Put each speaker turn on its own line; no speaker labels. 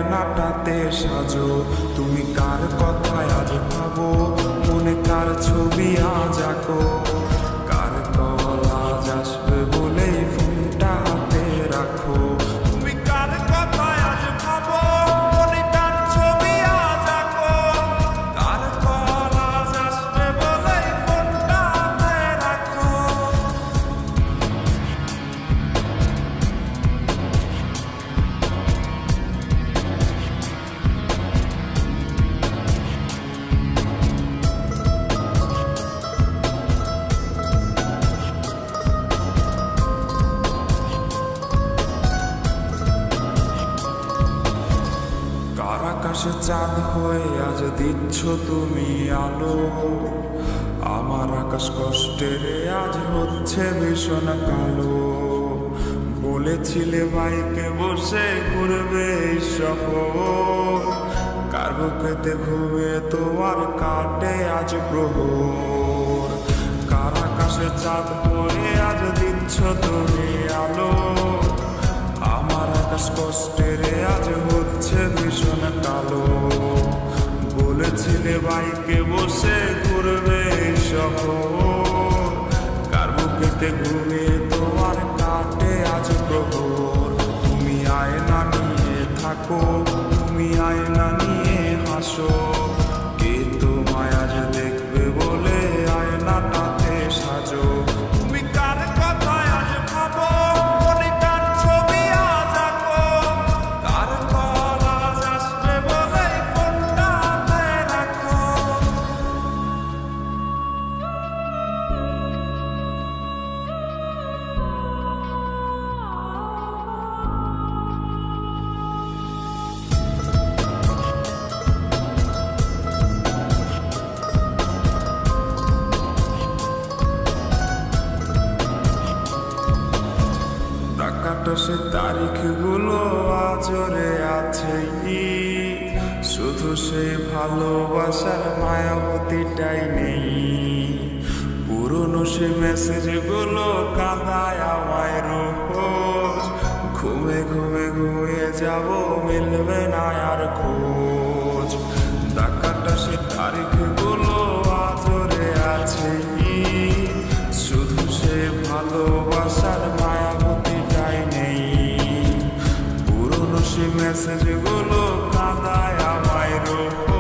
আয়নাটাতে সাজো। তুমি কার কথায় আজ ভাবো, মনে কার ছবি আজ আঁকো। কার কল আজ আসবে বলেই ফোনটা হাতে রাখো। তুমি কার কথায় আজ ভাবো, মনে কার ছবি আজ আঁকো। কার কল আজ আসবে বলেই ফোনটা হাতে রাখো। কার আকাশে চাঁদ হয়ে আজ দিচ্ছ তুমি আলো। আমার আকাশ কষ্টের আজ হচ্ছে ভীষণ কালো। বলেছিলে বাইকে বসে ঘুরবে এই শহর, কার বুকেতে ঘুমিয়ে তোমার কাটে আজ প্রহর। কার আকাশে চাঁদ হয়ে আজ দিচ্ছ তুমি আলো। আমার আকাশ কষ্টের আজ হচ্ছে ভীষণ কালো। বলেছিলে বাইকে বসে ঘুরবে এই শহর, কার বুকেতে ঘুমিয়ে তোমার কাটে আজ প্রহর। তুমি আয়না নিয়ে থাকো, তুমি আয়না নিয়ে হাসো। কে তোমায় আজ দেখবে বলে আয়নাটাতে সাজো। তুমি কার কথায় আজ ভাবো, মনে কার ছবি আজ আঁকো। কার কল আজ আসবে বলেই ফোনটা হাতে রাখো। টাকাটা সে তারিখগুলো আজরে আছে কি, শুধু সেই ভালোবাসার মায়াবতীটাই নেই। পুরনো সে মেসেজগুলো কাঁদায় আমায় রোজ। ঘুমে ঘুমে ঘুমিয়ে যাব, মিলবে না আর খোঁজ। টাকাটা সে তারিখগুলো আজরে আছে কি, শুধু সে ভালোবাসার মায়াবতীটাই নেই। পুরনো সে মেসেজগুলো কাঁদায় আমায় রোজ।